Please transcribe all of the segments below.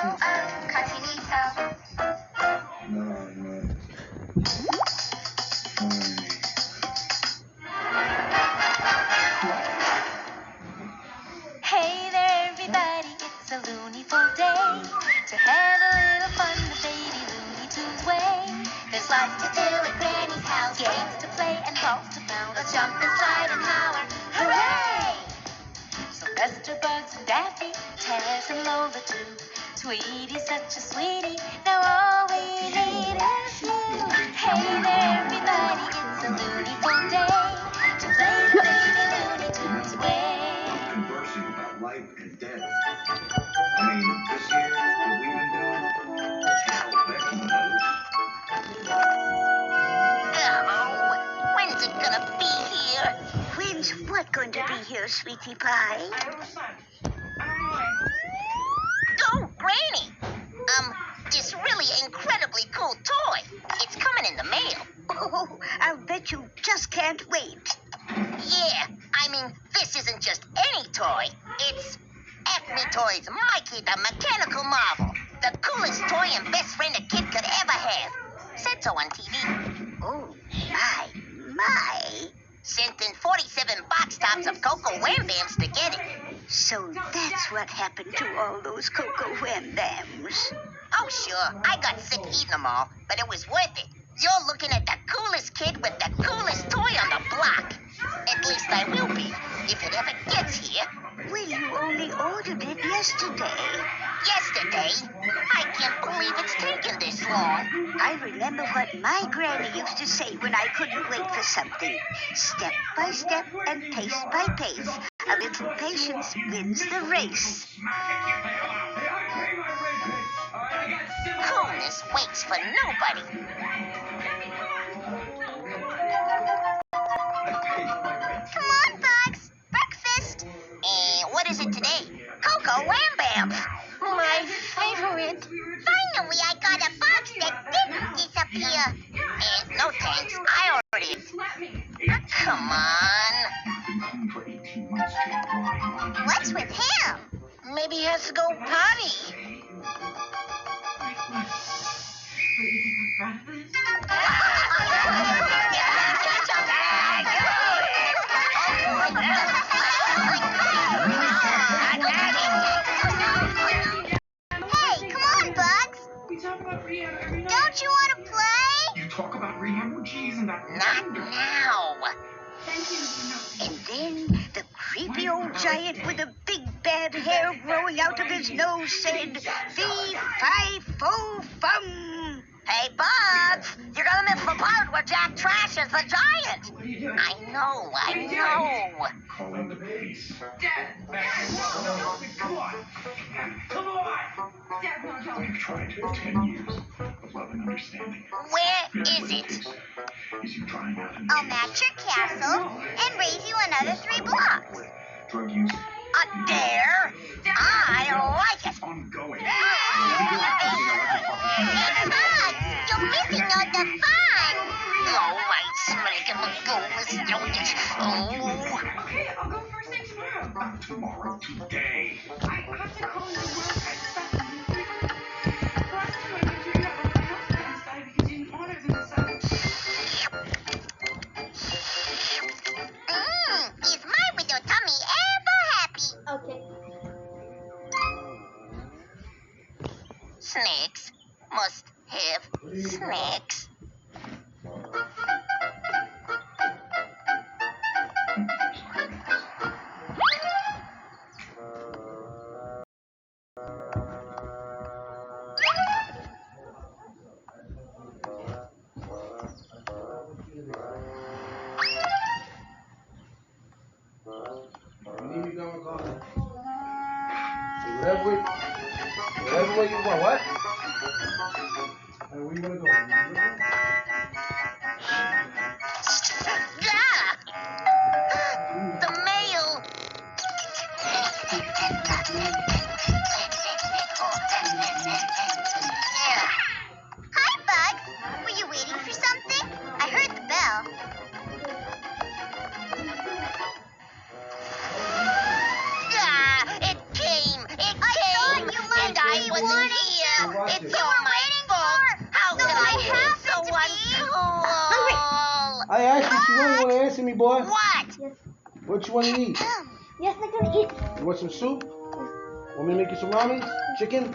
cochinito. No. Hey there, everybody, it's a Looneyful day. To have a little fun the baby Looney Tunes way. There's lots to do at Granny's house, games to play and balls to pound. Let's jump and slide and holler, hooray! Sylvester, Bugs, and Daffy, Taz, and Lola too. Tweety's such a sweetie, now all we need is you. Hey there, everybody, it's a Looneyful day. To play the baby Looney Tunes way. Conversing about life and death. I mean, this year, what we've been doing, hell, Becky knows. Oh, when's it gonna be here? When's what going to be here, sweetie pie? Oh, Granny! This really incredibly cool toy. It's coming in the mail. Oh, I'll bet you just can't wait. Yeah, I mean, this isn't just any toy. It's Acme Toys Mikey the Mechanical Marvel. The coolest toy and best friend a kid could ever have. Said so on TV. Oh, my. Sent in 47 box tops of Cocoa Wham Bams to get it. So that's what happened to all those Cocoa Wham Bams. Oh, sure, I got sick eating them all, but it was worth it. You're looking at the coolest kid with the coolest toy on the block. At least I will be, if it ever gets here. Well, you only ordered it yesterday. Yesterday? I can't believe it's taken this long. I remember what my granny used to say when I couldn't wait for something. Step by step and pace by pace, a little patience wins the race. Coolness waits for nobody. Come on, Bugs, breakfast. What is it today? Cocoa Wham Bams. My favorite. Finally, I got a box that didn't disappear. No thanks. I already ate. Come on. What's with him? Maybe he has to go potty. Hey, come on, Bugs. Don't you want to play? You talk about rehab? Oh, geez, and that... Not now. And then the creepy old giant with the big bad hair growing out of his nose said, "Fee, fi, fo, fum." Hey, Bugs, you're gonna miss the part where Jack trashes the giant. I know. Calling the police. We've tried 10 years of love and understanding. Where is it? Is you trying out I'll match your castle and raise you another 3 blocks. drug use A dare? I like it. ongoing. Bugs, you're missing all the fun. All right, Snake, and let's go. Let's do it. Oh. Okay, I'll go first thing tomorrow. Not tomorrow, today. I have to call your work at 7. Last time I went to your house, my house plants died because you didn't water them this summer. Is my widow tummy ever happy? Okay. Snakes must have snacks. Whatever way you want. What? Where you want to go? The mail. Hi, Bugs. Were you waiting for something? I heard the bell. It came. I thought you might And I be wasn't Looney. here. Watch It's it. all my fault. How could I have be so to be. uncool? I asked what you want. You want to answer me, boy? What? What you want to eat? Yes, I can eat. You want some soup? Want me to make you some ramen? Chicken?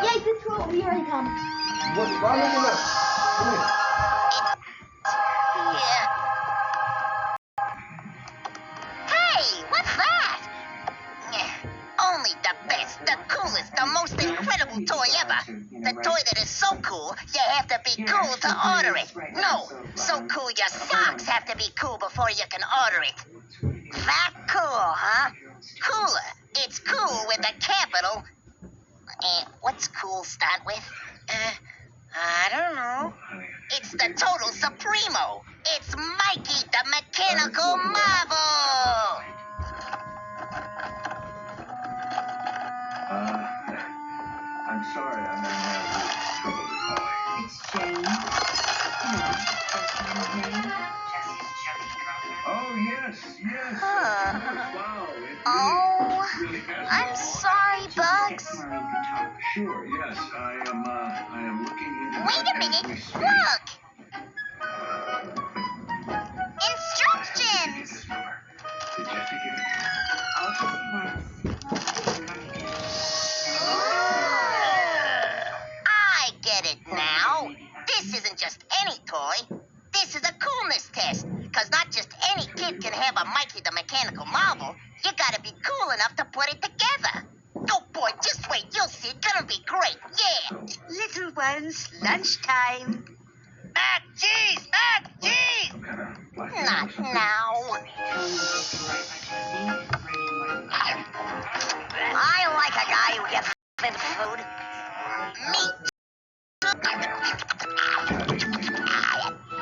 Yeah, you can throw it. We already come. You want ramen or not? Come here. Yeah. Hey, what's that? Only the best, the coolest, the most incredible toy ever. The toy that is so cool, you have to be cool to order it. No, so cool your socks have to be cool before you can order it. That cool, huh? Cooler. It's cool with a capital. What's cool start with? I don't know. It's the Total Supremo. It's Mikey the Mechanical Marvel. I'm sorry, I'm having trouble recalling. It's Jane. First name, Jesse's chubby girlfriend. Oh, yes. Wow. Oh, Really has I'm gone. sorry, Bugs. Tomorrow you can talk. Sure, yes. I am looking into Wait that a minute. as we speak. Look. Did Instructions. this number? Did Jesse give it? All Jesse wants is your money. I get it now. This isn't just any toy. This is a coolness test. Because not just any kid can have a Mikey the Mechanical Marvel. You gotta be cool enough to put it together. Oh boy, just wait. You'll see. It's gonna be great. Yeah. Little ones, lunchtime. Mac cheese! Mac cheese! Some kind of black Not now. Tell me what to write by Jesse. Bring one. I like a guy who gets fed food. Me.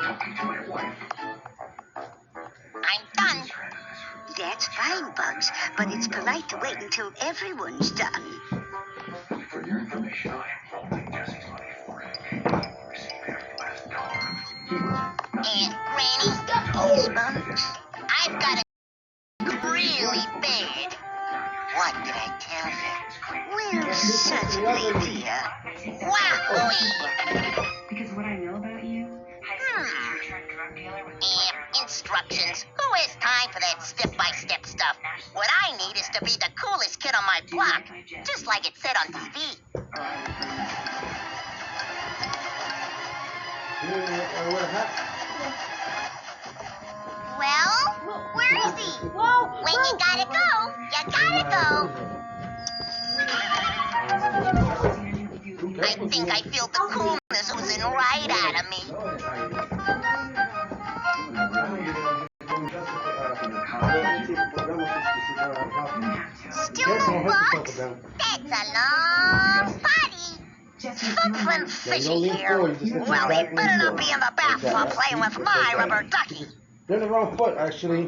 Talking to my wife. I'm done. That's fine, Bugs, but it's polite to wait until everyone's done. For your information, I am holding Jesse's money for it. I received every last dollar. He was Aunt Granny, Yes, Bugs. I've got it really bad. What did I tell you? Well, certainly, dear. Wahoo! Because what I know about you, high school teacher turned drug dealer with a brother. Instructions. Who has time for that step-by-step stuff? What I need is to be the coolest kid on my block. Just like it said on TV. You wear a hat? Well, where is he? When you gotta go, you gotta go. I think I feel the coolness oozing right out of me. Still no bugs? That's a long potty. Something fishy here. Well, he better not be in the bathtub playing with my rubber ducky. They're in the wrong foot, actually.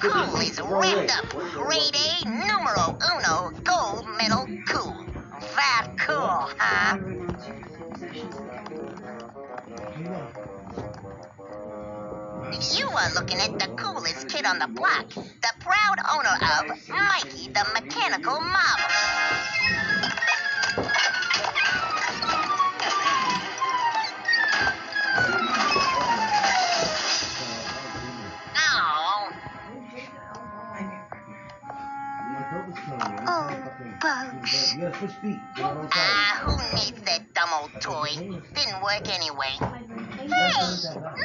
Cool is wrapped up. Grade A, numero uno, gold medal cool. That cool, huh? You are looking at the coolest kid on the block, the proud owner of Mikey the Mechanical Marvel. Oh, Oh, Bugs. You gotta switch feet. who needs that dumb old toy? Didn't work anyway. Hey,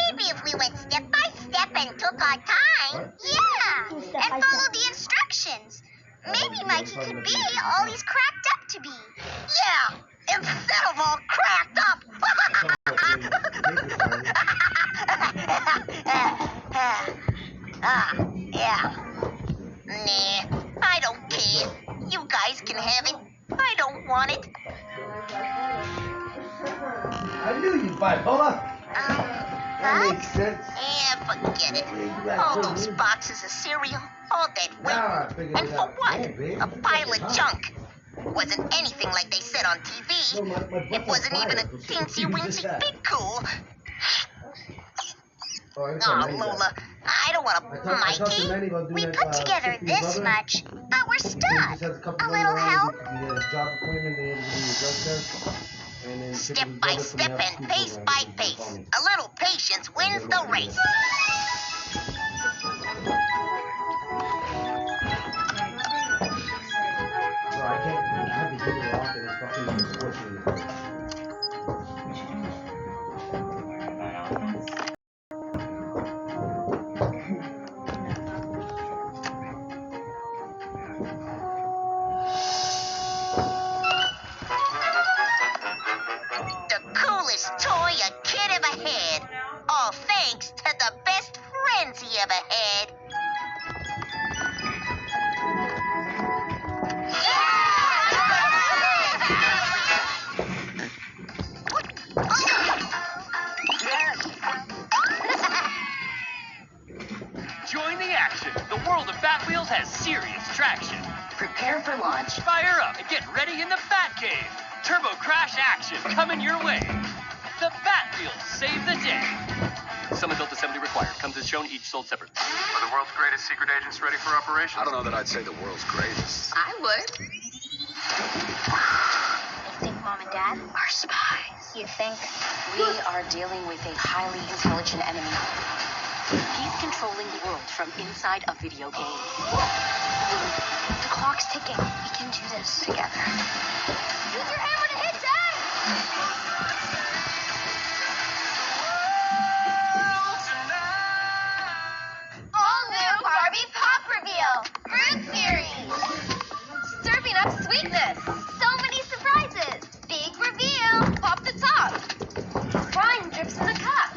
maybe if we went step by step and took our time. Yeah, and followed the instructions. Maybe Mikey could be all he's cracked up to be. Yeah, instead of all cracked up. Yeah. Nah, I don't care. You guys can have it. I don't want it. I knew you'd bipolar. That makes sense. Yeah, forget it. All those boxes of cereal, all that Now weight. I figured And it for out. what? Yeah, babe. A pile of junk. Wasn't anything like they said on No, TV. my It wasn't even a butt's on fire. teensy weensy big cool. Oh, I Oh, saw Manny Lola, I don't want to. I talked to Mikey? Manny about doing We that, put together trip for your this brother. much, but we're He just stuck. has a couple A running little around. help? He had a job appointment. They had to do a drug test. And then pick up Step his by brother from step the and after-school pace program. by He's gonna pace. call me. A little patience wins the race. So I can't. I have to heat it off and it's fucking scorching the place. The coolest toy a kid ever had. All thanks to the best friends he ever had. Join the action. The world of Bat Wheels has serious traction. Prepare for launch. Fire up and get ready in the Bat Cave. Turbo crash action coming your way. The Bat Wheels save the day. Some adult assembly required. Comes as shown, each sold separately. Are the world's greatest secret agents ready for operation? I don't know that I'd say the world's greatest. I would. I think Mom and Dad are spies. You think? We are dealing with a highly intelligent enemy. He's controlling the world from inside a video game. The clock's ticking. We can do this together. Use your hammer to hit, Dad! All new Barbie Pop Reveal! Fruit Series! Serving up sweetness! So many surprises! Big reveal! Pop the top! Slime drips in the cup!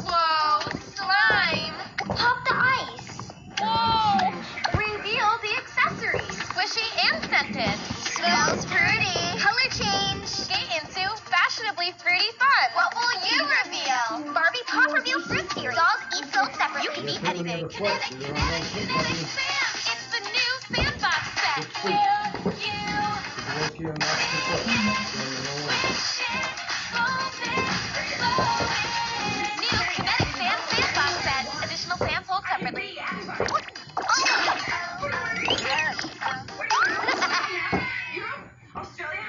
Whoa! Slime! Pop the ice! Whoa! Reveal the accessories! Squishy and scented! Smells fruity! Color change! Skate into fashionably fruity fun! What will you reveal? Barbie Pop Reveal Fruit Series! Dolls eat sold separately. You can eat anything. Kinetic Sand! It's the new sandbox set! Will you wish it? Fold it, fold it. New Kinetic Sand sandbox set. Additional sands sold separately. Europe? Australia?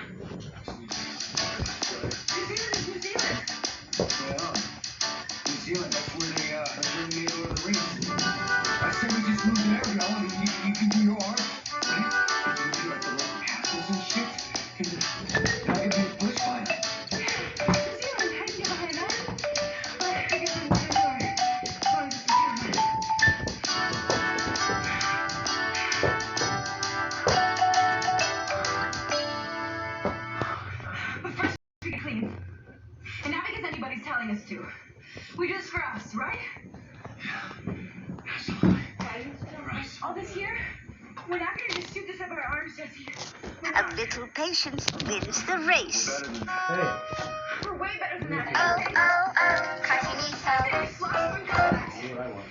New Zealand. Well, New Zealand, that's where they made Lord of the Rings. I said we just moved there, you know, and you can do your art, right? You can do like the local castles and shit. And I can be a bush fighter. New Zealand, I can get behind that. But I guess I'm not sure. As long as it's New Zealand. But first, we get clean. And not because anybody's telling us to. We do this for us, right? All this here, we're not gonna just shoot this up our arms, Jesse. We're A not. little patience wins the race. Hey. We're way better than that. Oh, oh, oh, Cartoonito. Sloth from Cadillac. That's what I want.